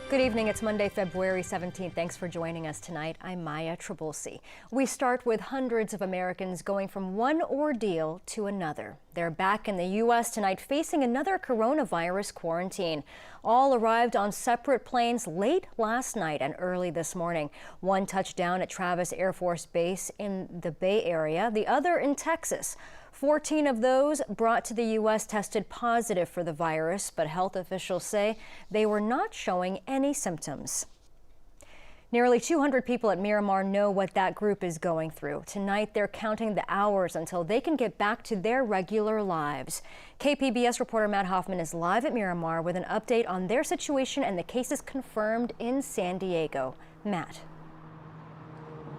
Good evening. It's Monday, February 17th. Thanks for joining us tonight. I'm Maya Trabulsi. We start with hundreds of Americans going from one ordeal to another. They're back in the U.S. tonight facing another coronavirus quarantine. All arrived on separate planes late last night and early this morning. One touched down at Travis Air Force Base in the Bay Area, the other in Texas. 14 of those brought to the U.S. tested positive for the virus, but health officials say they were not showing any symptoms. Nearly 200 people at Miramar know what that group is going through. Tonight, they're counting the hours until they can get back to their regular lives. KPBS reporter Matt Hoffman is live at Miramar with an update on their situation and the cases confirmed in San Diego. Matt.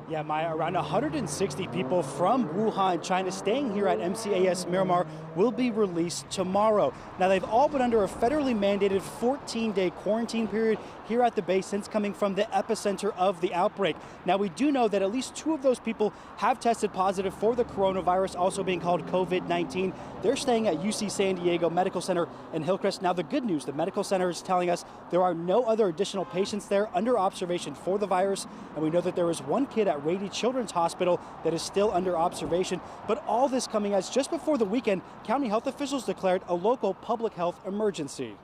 Yeah, Maya, around 160 people from Wuhan, China, staying here at MCAS Miramar will be released tomorrow. Now, they've all been under a federally mandated 14-day quarantine period here at the base since coming from the epicenter of the outbreak. Now, we do know that at least 2 of those people have tested positive for the coronavirus, also being called COVID-19. They're staying at UC San Diego Medical Center in Hillcrest. Now, the good news, the medical center is telling us there are no other additional patients there under observation for the virus. And we know that there is one kid at Rady Children's Hospital that is still under observation. But all this coming as just before the weekend, county health officials declared a local public health emergency.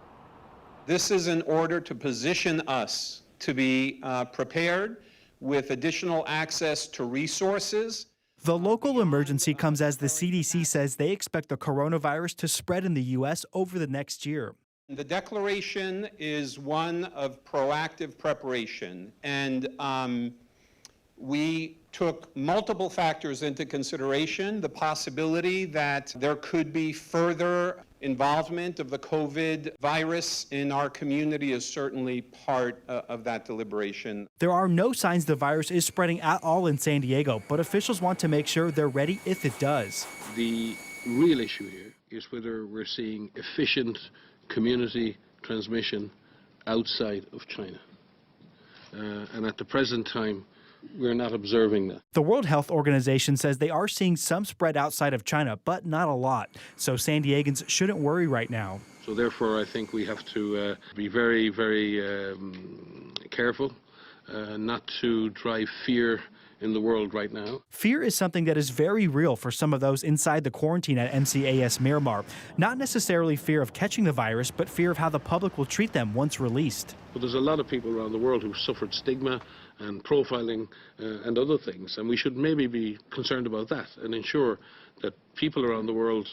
This is in order to position us to be prepared with additional access to resources. The local emergency comes as the CDC says they expect the coronavirus to spread in the U.S. over the next year. The declaration is one of proactive preparation, and we took multiple factors into consideration. The possibility that there could be further involvement of the COVID virus in our community is certainly part of that deliberation. There are no signs the virus is spreading at all in San Diego, but officials want to make sure they're ready if it does. The real issue here is whether we're seeing efficient community transmission outside of China. And at the present time, we're not observing that. The World Health Organization says they are seeing some spread outside of China, but not a lot. So San Diegans shouldn't worry right now. So therefore, I think we have to be very, very careful not to drive fear in the world right now. Fear is something that is very real for some of those inside the quarantine at MCAS Miramar. Not necessarily fear of catching the virus, but fear of how the public will treat them once released. But there's a lot of people around the world who've suffered stigma and profiling and other things, and we should maybe be concerned about that and ensure that people around the world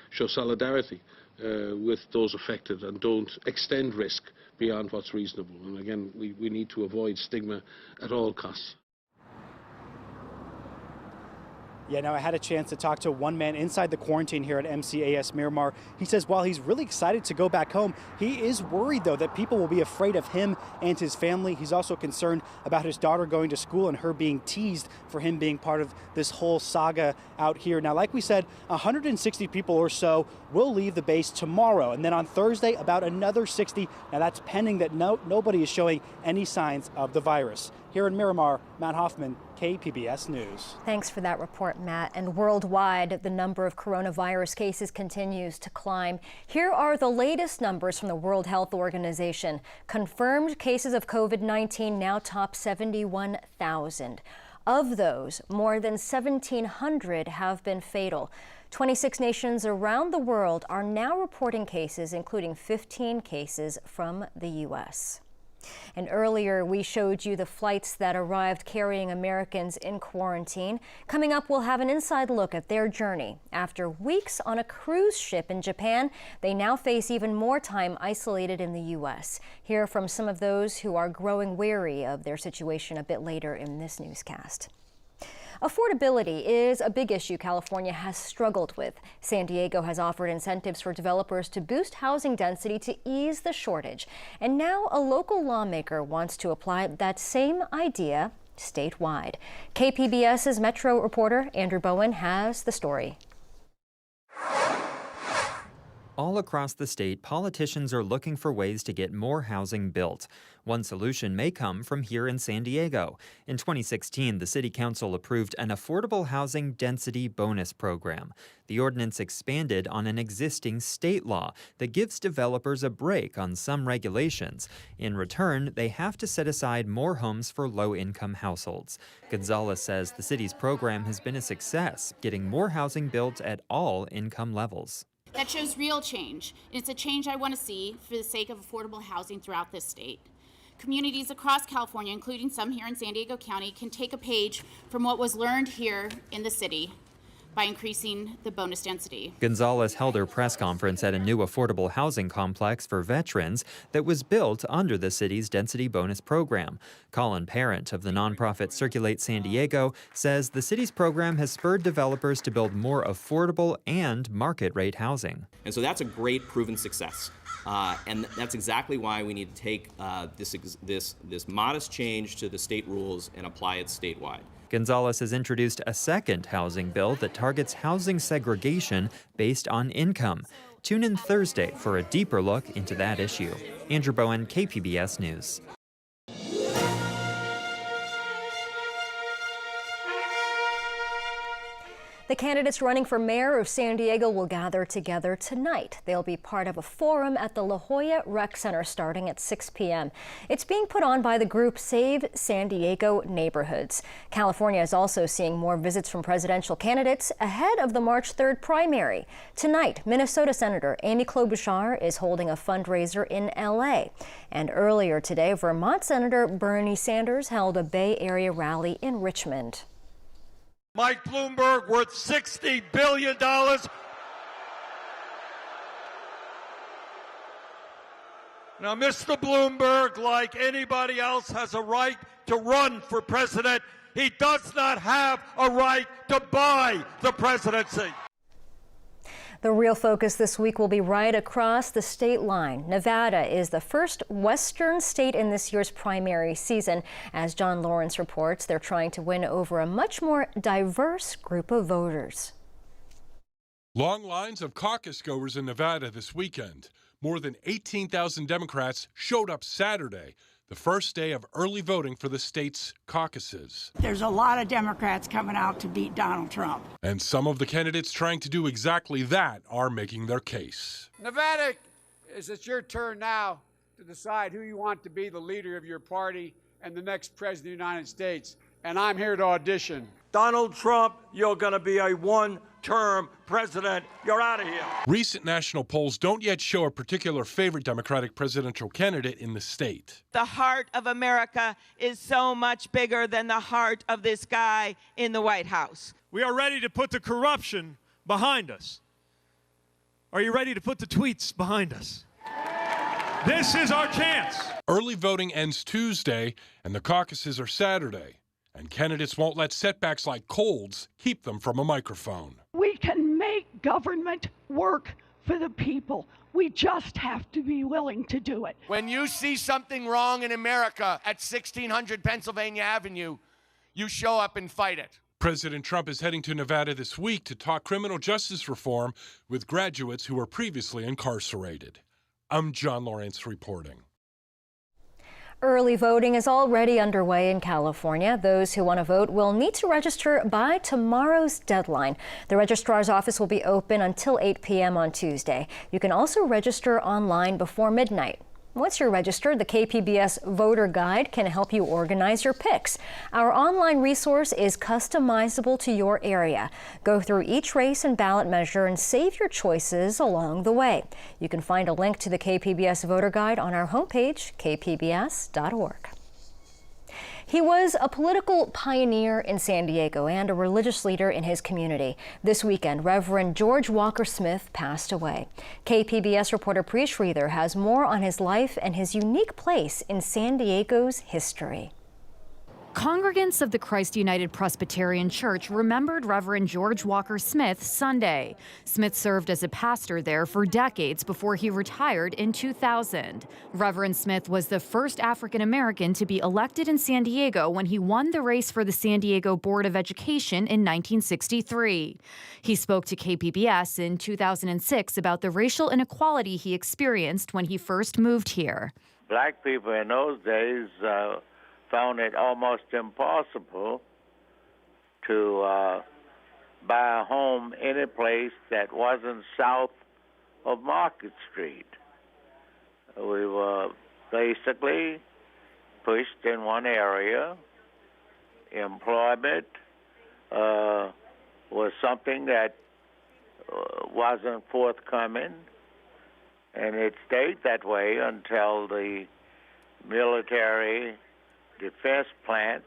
show solidarity with those affected and don't extend risk beyond what's reasonable. And again, we need to avoid stigma at all costs. Yeah, now I had a chance to talk to one man inside the quarantine here at MCAS Miramar. He says while he's really excited to go back home, he is worried, though, that people will be afraid of him and his family. He's also concerned about his daughter going to school and her being teased for him being part of this whole saga out here. Now, like we said, 160 people or so will leave the base tomorrow. And then on Thursday, about another 60. Now, that's pending that nobody is showing any signs of the virus. Here in Miramar, Matt Hoffman, KPBS News. Thanks for that report, Matt. And worldwide, the number of coronavirus cases continues to climb. Here are the latest numbers from the World Health Organization. Confirmed cases of COVID-19 now top 71,000. Of those, more than 1,700 have been fatal. 26 nations around the world are now reporting cases, including 15 cases from the U.S. And earlier, we showed you the flights that arrived carrying Americans in quarantine. Coming up, we'll have an inside look at their journey. After weeks on a cruise ship in Japan, they now face even more time isolated in the U.S. Hear from some of those who are growing weary of their situation a bit later in this newscast. Affordability is a big issue California has struggled with. San Diego has offered incentives for developers to boost housing density to ease the shortage. And now a local lawmaker wants to apply that same idea statewide. KPBS's Metro reporter Andrew Bowen has the story. All across the state, politicians are looking for ways to get more housing built. One solution may come from here in San Diego. In 2016, the City Council approved an affordable housing density bonus program. The ordinance expanded on an existing state law that gives developers a break on some regulations. In return, they have to set aside more homes for low-income households. Gonzalez says the city's program has been a success, getting more housing built at all income levels. That shows real change. It's a change I want to see for the sake of affordable housing throughout this state. Communities across California, including some here in San Diego County, can take a page from what was learned here in the city by increasing the bonus density. Gonzalez held her press conference at a new affordable housing complex for veterans that was built under the city's density bonus program. Colin Parent of the nonprofit Circulate San Diego says the city's program has spurred developers to build more affordable and market-rate housing. And so that's a great proven success. And that's exactly why we need to take this modest change to the state rules and apply it statewide. Gonzalez has introduced a second housing bill that targets housing segregation based on income. Tune in Thursday for a deeper look into that issue. Andrew Bowen, KPBS News. The candidates running for mayor of San Diego will gather together tonight. They'll be part of a forum at the La Jolla Rec Center starting at 6 p.m. It's being put on by the group Save San Diego Neighborhoods. California is also seeing more visits from presidential candidates ahead of the March 3rd primary. Tonight, Minnesota Senator Amy Klobuchar is holding a fundraiser in L.A. And earlier today, Vermont Senator Bernie Sanders held a Bay Area rally in Richmond. Mike Bloomberg, worth $60 billion. Now, Mr. Bloomberg, like anybody else, has a right to run for president. He does not have a right to buy the presidency. The real focus this week will be right across the state line. Nevada is the first Western state in this year's primary season. As John Lawrence reports, they're trying to win over a much more diverse group of voters. Long lines of caucus goers in Nevada this weekend. More than 18,000 Democrats showed up Saturday, the first day of early voting for the state's caucuses. There's a lot of Democrats coming out to beat Donald Trump. And some of the candidates trying to do exactly that are making their case. Nevada, it's your turn now to decide who you want to be the leader of your party and the next president of the United States. And I'm here to audition. Donald Trump, you're going to be a one-term president. You're out of here. Recent national polls don't yet show a particular favorite Democratic presidential candidate in the state. The heart of America is so much bigger than the heart of this guy in the White House. We are ready to put the corruption behind us. Are you ready to put the tweets behind us? This is our chance. Early voting ends Tuesday, and the caucuses are Saturday. And candidates won't let setbacks like colds keep them from a microphone. We can make government work for the people. We just have to be willing to do it. When you see something wrong in America at 1600 Pennsylvania Avenue, you show up and fight it. President Trump is heading to Nevada this week to talk criminal justice reform with graduates who were previously incarcerated. I'm John Lawrence reporting. Early voting is already underway in California. Those who want to vote will need to register by tomorrow's deadline. The registrar's office will be open until 8 p.m. on Tuesday. You can also register online before midnight. Once you're registered, the KPBS Voter Guide can help you organize your picks. Our online resource is customizable to your area. Go through each race and ballot measure and save your choices along the way. You can find a link to the KPBS Voter Guide on our homepage, kpbs.org. He was a political pioneer in San Diego and a religious leader in his community. This weekend, Reverend George Walker Smith passed away. KPBS reporter Priya Sridhar has more on his life and his unique place in San Diego's history. Congregants of the Christ United Presbyterian Church remembered Reverend George Walker Smith Sunday. Smith served as a pastor there for decades before he retired in 2000. Reverend Smith was the first African American to be elected in San Diego when he won the race for the San Diego Board of Education in 1963. He spoke to KPBS in 2006 about the racial inequality he experienced when he first moved here. Black people in those days found it almost impossible to buy a home any place that wasn't south of Market Street. We were basically pushed in one area. Employment was something that wasn't forthcoming, and it stayed that way until the military defense plants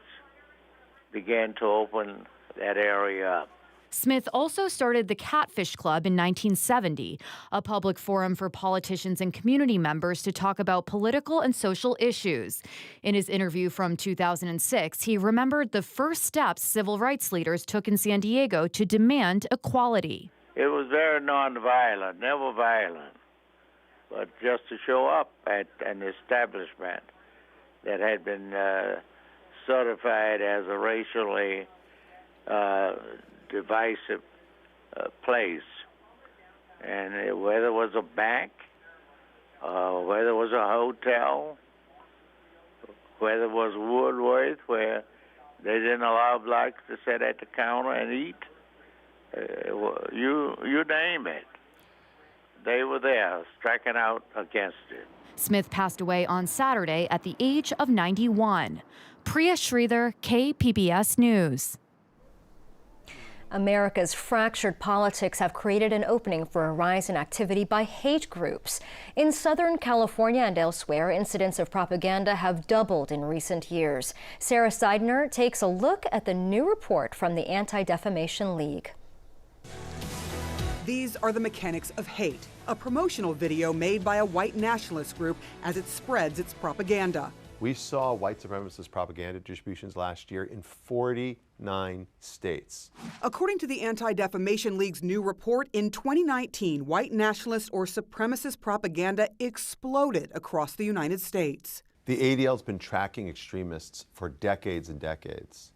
began to open that area up. Smith also started the Catfish Club in 1970, a public forum for politicians and community members to talk about political and social issues. In his interview from 2006, he remembered the first steps civil rights leaders took in San Diego to demand equality. It was very nonviolent, never violent, but just to show up at an establishment that had been certified as a racially divisive place. And whether it was a bank, whether it was a hotel, whether it was Woodworth, where they didn't allow blacks to sit at the counter and eat, you name it. They were there, striking out against it. Smith passed away on Saturday at the age of 91. Priya Sridhar, KPBS News. America's fractured politics have created an opening for a rise in activity by hate groups. In Southern California and elsewhere, incidents of propaganda have doubled in recent years. Sarah Seidner takes a look at the new report from the Anti-Defamation League. These are the mechanics of hate, a promotional video made by a white nationalist group as it spreads its propaganda. We saw white supremacist propaganda distributions last year in 49 states. According to the Anti-Defamation League's new report, in 2019, white nationalist or supremacist propaganda exploded across the United States. The ADL's been tracking extremists for decades and decades,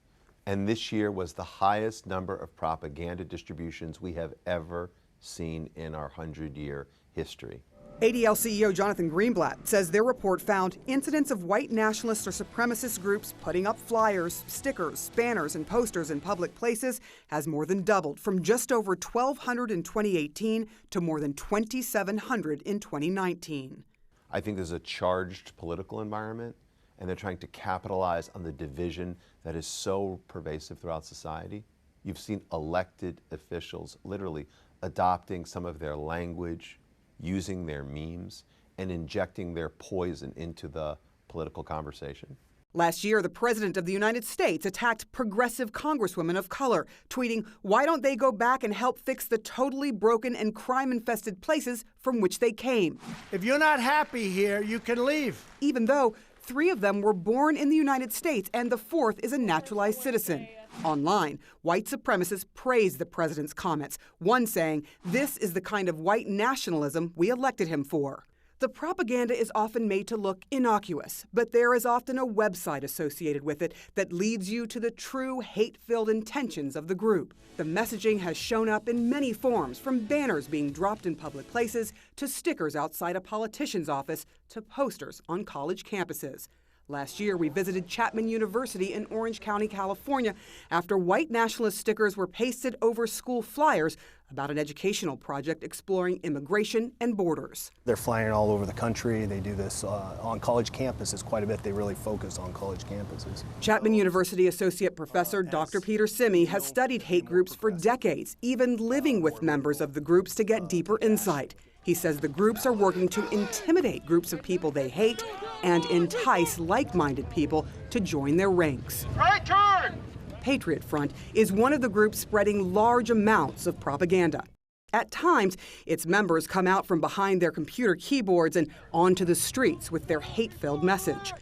and this year was the highest number of propaganda distributions we have ever seen in our 100-year history. ADL CEO Jonathan Greenblatt says their report found incidents of white nationalist or supremacist groups putting up flyers, stickers, banners, and posters in public places has more than doubled from just over 1,200 in 2018 to more than 2,700 in 2019. I think there's a charged political environment, and they're trying to capitalize on the division that is so pervasive throughout society. You've seen elected officials literally adopting some of their language, using their memes, and injecting their poison into the political conversation. Last year, the President of the United States attacked progressive congresswomen of color, tweeting, "Why don't they go back and help fix the totally broken and crime-infested places from which they came?" If you're not happy here, you can leave. Even though 3 of them were born in the United States and the 4th is a naturalized citizen. Online, white supremacists praised the president's comments, one saying, "This is the kind of white nationalism we elected him for." The propaganda is often made to look innocuous, but there is often a website associated with it that leads you to the true hate-filled intentions of the group. The messaging has shown up in many forms, from banners being dropped in public places to stickers outside a politician's office to posters on college campuses. Last year, we visited Chapman University in Orange County, California, after white nationalist stickers were pasted over school flyers about an educational project exploring immigration and borders. They're flying all over the country. They do this on college campuses quite a bit. They really focus on college campuses. Chapman University Associate Professor Dr. Peter Simi has studied hate groups for decades, even living with members of the groups to get deeper insight. He says the groups are working to intimidate groups of people they hate and entice like-minded people to join their ranks. Right turn! Patriot Front is one of the groups spreading large amounts of propaganda. At times, its members come out from behind their computer keyboards and onto the streets with their hate-filled message.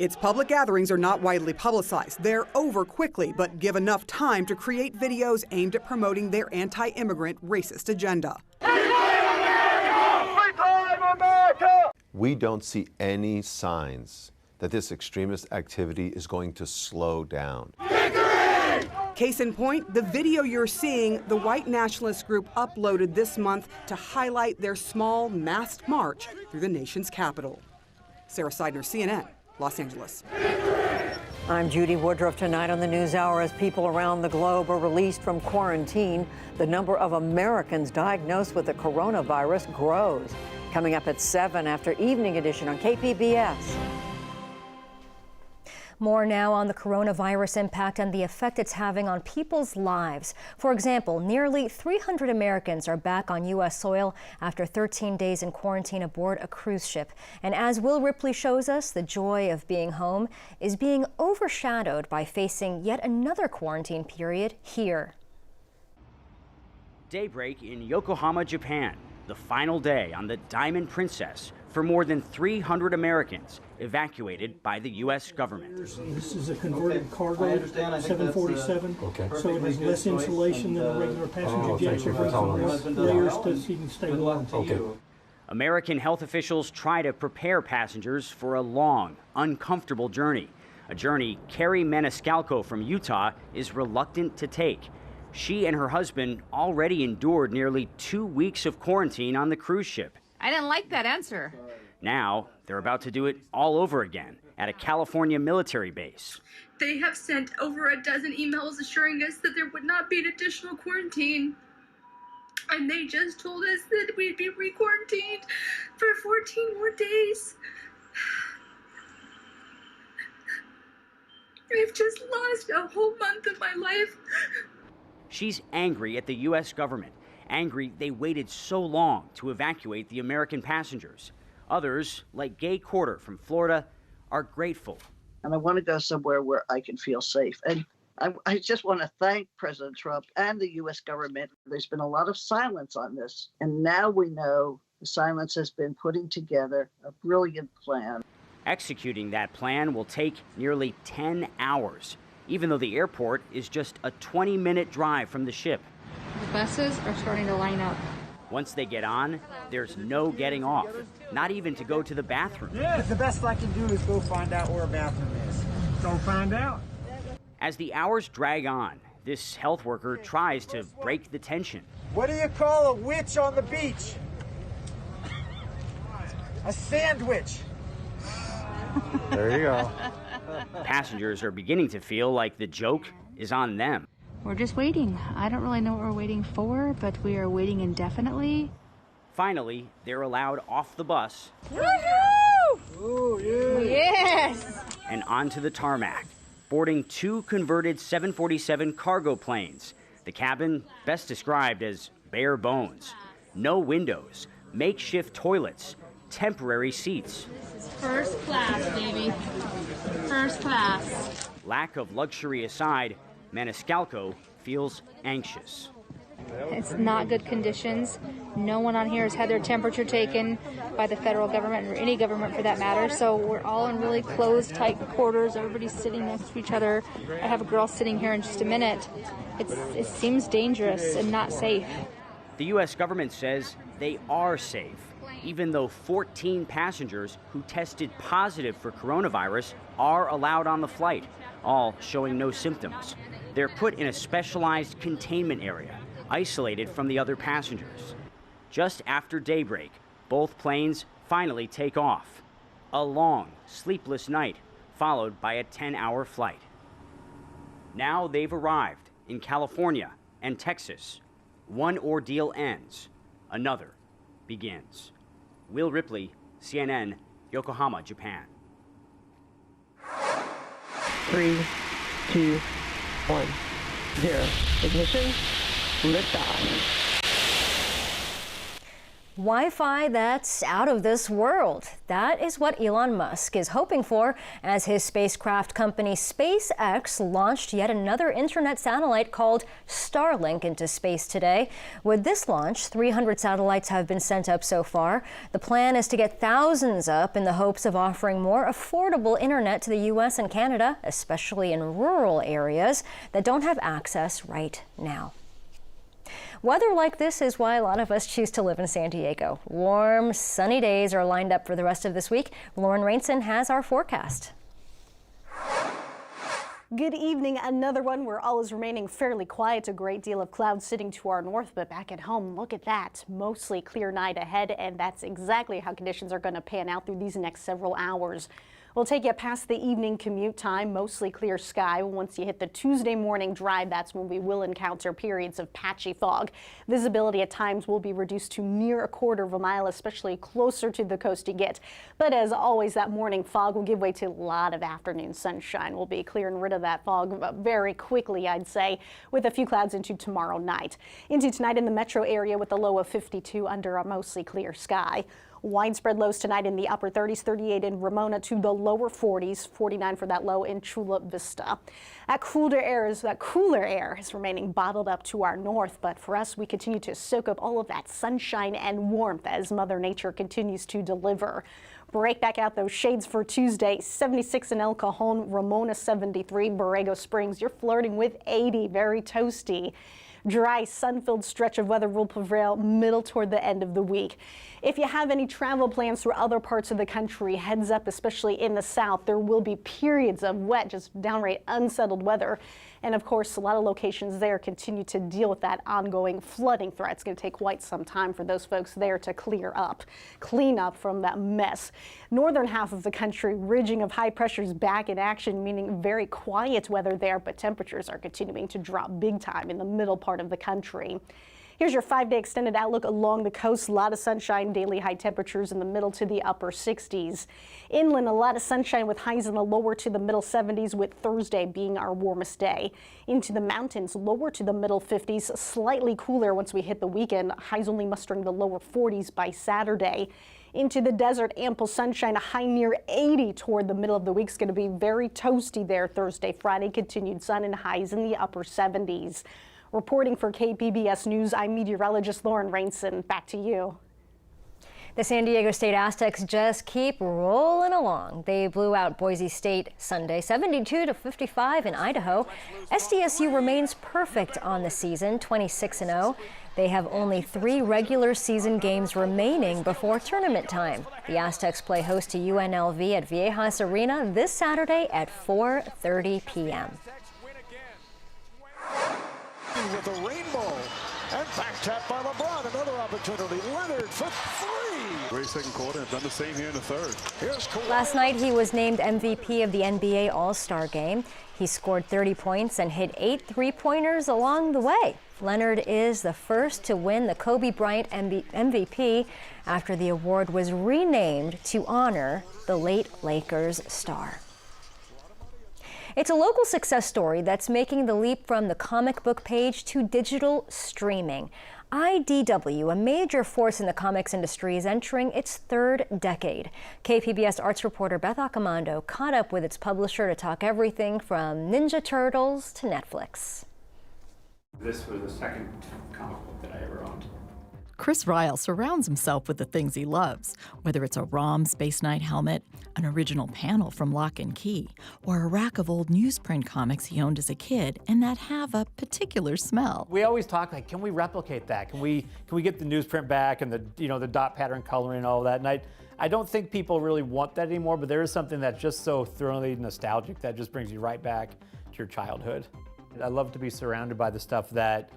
Its public gatherings are not widely publicized. They're over quickly, but give enough time to create videos aimed at promoting their anti-immigrant racist agenda. We don't see any signs that this extremist activity is going to slow down. Case in point, the video you're seeing, the white nationalist group uploaded this month to highlight their small masked march through the nation's capital. Sarah Seidner, CNN, Los Angeles. I'm Judy Woodruff. Tonight on the NewsHour, as people around the globe are released from quarantine, the number of Americans diagnosed with the coronavirus grows. Coming up at 7 after Evening Edition on KPBS. More now on the coronavirus impact and the effect it's having on people's lives. For example, nearly 300 Americans are back on U.S. soil after 13 days in quarantine aboard a cruise ship. And as Will Ripley shows us, the joy of being home is being overshadowed by facing yet another quarantine period here. Daybreak in Yokohama, Japan. The final day on the Diamond Princess for more than 300 Americans evacuated by the U.S. government. This is a converted cargo 747, so it has less insulation than a regular passenger jet, so layers so you can stay warm. American health officials try to prepare passengers for a long, uncomfortable journey, a journey Carrie Maniscalco from Utah is reluctant to take. She and her husband already endured nearly 2 weeks of quarantine on the cruise ship. I didn't like that answer. Now, they're about to do it all over again at a California military base. They have sent over a dozen emails assuring us that there would not be an additional quarantine. And they just told us that we'd be re-quarantined for 14 more days. I've just lost a whole month of my life. She's angry at the U.S. government, angry they waited so long to evacuate the American passengers. Others, like Gay Corder from Florida, are grateful. And I want to go somewhere where I can feel safe. And I just want to thank President Trump and the U.S. government. There's been a lot of silence on this, and now we know the silence has been putting together a brilliant plan. Executing that plan will take nearly 10 hours. Even though the airport is just a 20-minute drive from the ship. The buses are starting to line up. Once they get on, there's no getting off, not even to go to the bathroom. Yeah, the best I can do is go find out where a bathroom is. Go find out. As the hours drag on, this health worker tries to break the tension. What do you call a witch on the beach? A sandwich. There you go. Passengers are beginning to feel like the joke is on them. We're just waiting. I don't really know what we're waiting for, but we are waiting indefinitely. Finally, they're allowed off the bus. Woohoo! Ooh, yeah. Yes! And onto the tarmac, boarding 2 converted 747 cargo planes. The cabin best described as bare bones. No windows, makeshift toilets, temporary seats. This is first class, baby. First class. Lack of luxury aside, Maniscalco feels anxious. It's not good conditions. No one on here has had their temperature taken by the federal government or any government for that matter. So we're all in really closed, tight quarters. Everybody's sitting next to each other. I have a girl sitting here in just a minute. It seems dangerous and not safe. The U.S. government says they are safe, even though 14 passengers who tested positive for coronavirus are allowed on the flight, all showing no symptoms. They're put in a specialized containment area, isolated from the other passengers. Just after daybreak, both planes finally take off. A long, sleepless night, followed by a 10-hour flight. Now they've arrived in California and Texas. One ordeal ends, another begins. Will Ripley, CNN, Yokohama, Japan. 3, 2, 1, 0. Ignition, liftoff. Wi-Fi that's out of this world. That is what Elon Musk is hoping for as his spacecraft company SpaceX launched yet another internet satellite called Starlink into space today. With this launch, 300 satellites have been sent up so far. The plan is to get thousands up in the hopes of offering more affordable internet to the U.S. and Canada, especially in rural areas that don't have access right now. Weather like this is why a lot of us choose to live in San Diego. Warm, sunny days are lined up for the rest of this week. Lauren Rainson has our forecast. Good evening. Another one where all is remaining fairly quiet. A great deal of clouds sitting to our north, but back at home, look at that. Mostly clear night ahead, and that's exactly how conditions are going to pan out through these next several hours. We'll take you past the evening commute time, mostly clear sky. Once you hit the Tuesday morning drive, that's when we will encounter periods of patchy fog. Visibility at times will be reduced to near a quarter of a mile, especially closer to the coast you get. But as always, that morning fog will give way to a lot of afternoon sunshine. We'll be clearing rid of that fog very quickly, I'd say, with a few clouds into tomorrow night. Into tonight in the metro area with a low of 52 under a mostly clear sky. Widespread lows tonight in the upper 30s, 38 in Ramona to the lower 40s, 49 for that low in Chula Vista. That cooler air is remaining bottled up to our north, but for us, we continue to soak up all of that sunshine and warmth as Mother Nature continues to deliver. Break back out those shades for Tuesday, 76 in El Cajon, Ramona 73, Borrego Springs. You're flirting with 80, very toasty. Dry, sun-filled stretch of weather will prevail middle toward the end of the week. If you have any travel plans through other parts of the country, heads up, especially in the south. There will be periods of wet, just downright unsettled weather. And of course, a lot of locations there continue to deal with that ongoing flooding threat. It's going to take quite some time for those folks there to clean up from that mess. Northern half of the country, ridging of high pressures back in action, meaning very quiet weather there, but temperatures are continuing to drop big time in the middle part of the country. Here's your 5-day extended outlook along the coast. A lot of sunshine, daily high temperatures in the middle to the upper 60s. Inland, a lot of sunshine with highs in the lower to the middle 70s, with Thursday being our warmest day. Into the mountains, lower to the middle 50s, slightly cooler once we hit the weekend. Highs only mustering the lower 40s by Saturday. Into the desert, ample sunshine, a high near 80 toward the middle of the week. Is going to be very toasty there Thursday, Friday. Continued sun and highs in the upper 70s. Reporting for KPBS News, I'm meteorologist Lauren Rainson. Back to you. The San Diego State Aztecs just keep rolling along. They blew out Boise State Sunday, 72-55 in Idaho. SDSU remains perfect on the season, 26-0. They have only 3 regular season games remaining before tournament time. The Aztecs play host to UNLV at Viejas Arena this Saturday at 4:30 p.m. With a rainbow and back tap by LeBron. Another opportunity. Leonard for 3. Great second quarter and done the same here in the third. Here's Kawhi. Last night he was named MVP of the NBA All-Star Game. He scored 30 points and hit 8 3-pointers along the way. Leonard is the first to win the Kobe Bryant MVP after the award was renamed to honor the late Lakers star. It's a local success story that's making the leap from the comic book page to digital streaming. IDW, a major force in the comics industry, is entering its 3rd decade. KPBS arts reporter Beth Accomando caught up with its publisher to talk everything from Ninja Turtles to Netflix. This was the second comic book that I ever owned. Chris Ryle surrounds himself with the things he loves, whether it's a ROM Space Knight helmet, an original panel from Lock and Key, or a rack of old newsprint comics he owned as a kid and that have a particular smell. We always talk like, can we replicate that? Can we get the newsprint back and the dot pattern coloring and all that? And I don't think people really want that anymore, but there is something that's just so thoroughly nostalgic that just brings you right back to your childhood. I love to be surrounded by the stuff that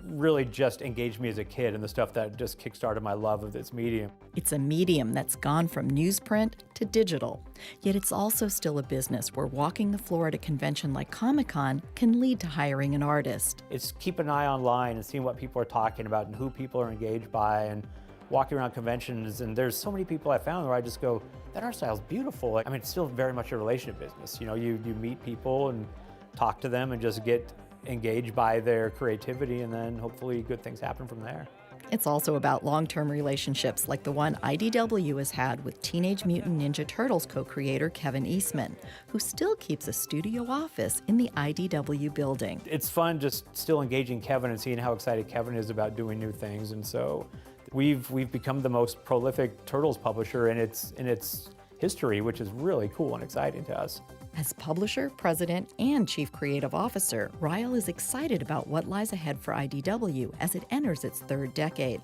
really just engaged me as a kid and the stuff that just kickstarted my love of this medium. It's a medium that's gone from newsprint to digital, yet it's also still a business where walking the floor at a convention like Comic-Con can lead to hiring an artist. It's keep an eye online and seeing what people are talking about and who people are engaged by, and walking around conventions, and there's so many people I found where I just go, that art style is beautiful. I mean, it's still very much a relationship business. You know, you meet people and talk to them and just get engaged by their creativity, and then hopefully good things happen from there. It's also about long-term relationships like the one IDW has had with Teenage Mutant Ninja Turtles co-creator Kevin Eastman, who still keeps a studio office in the IDW building. It's fun just still engaging Kevin and seeing how excited Kevin is about doing new things, and so we've become the most prolific Turtles publisher in its history, which is really cool and exciting to us. As publisher, president, and chief creative officer, Ryle is excited about what lies ahead for IDW as it enters its third decade.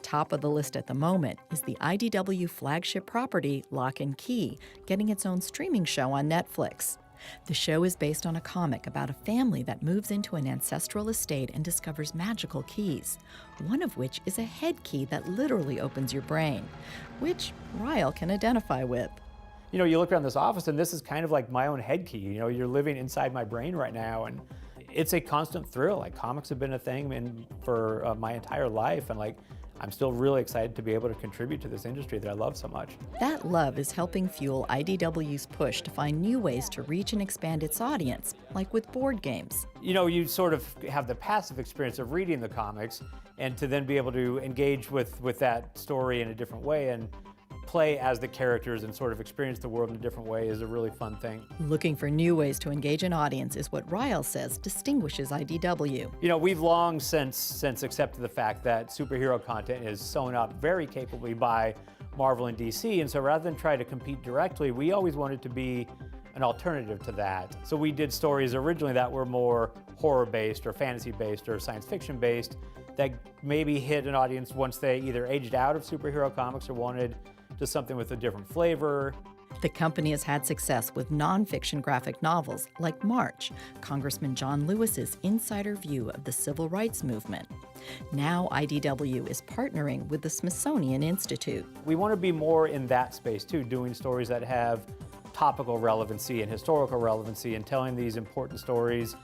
Top of the list at the moment is the IDW flagship property, Lock and Key, getting its own streaming show on Netflix. The show is based on a comic about a family that moves into an ancestral estate and discovers magical keys, one of which is a head key that literally opens your brain, which Ryle can identify with. You know, you look around this office and this is kind of like my own head key. You know, you're living inside my brain right now, and it's a constant thrill. Like, comics have been a thing for my entire life, and like, I'm still really excited to be able to contribute to this industry that I love so much. That love is helping fuel IDW's push to find new ways to reach and expand its audience, like with board games. You know, you sort of have the passive experience of reading the comics, and to then be able to engage with that story in a different way and play as the characters and sort of experience the world in a different way is a really fun thing. Looking for new ways to engage an audience is what Ryle says distinguishes IDW. You know, we've long since accepted the fact that superhero content is sewn up very capably by Marvel and DC, and so rather than try to compete directly, we always wanted to be an alternative to that. So we did stories originally that were more horror-based or fantasy-based or science fiction-based that maybe hit an audience once they either aged out of superhero comics or wanted just something with a different flavor. The company has had success with nonfiction graphic novels like March, Congressman John Lewis's insider view of the civil rights movement. Now IDW is partnering with the Smithsonian Institute. We want to be more in that space too, doing stories that have topical relevancy and historical relevancy and telling these important stories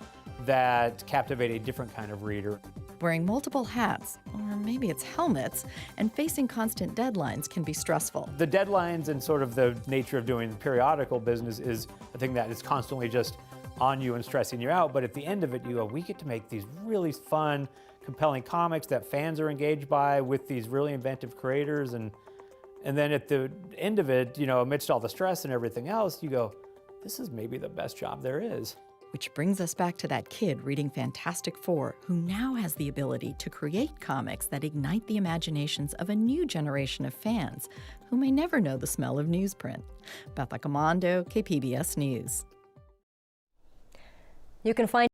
that captivate a different kind of reader. Wearing multiple hats, or maybe it's helmets, and facing constant deadlines can be stressful. The deadlines and sort of the nature of doing the periodical business is a thing that is constantly just on you and stressing you out, but at the end of it, you go, we get to make these really fun, compelling comics that fans are engaged by with these really inventive creators, and then at the end of it, you know, amidst all the stress and everything else, you go, this is maybe the best job there is. Which brings us back to that kid reading Fantastic Four, who now has the ability to create comics that ignite the imaginations of a new generation of fans who may never know the smell of newsprint. Beth Accomando, KPBS News. You can find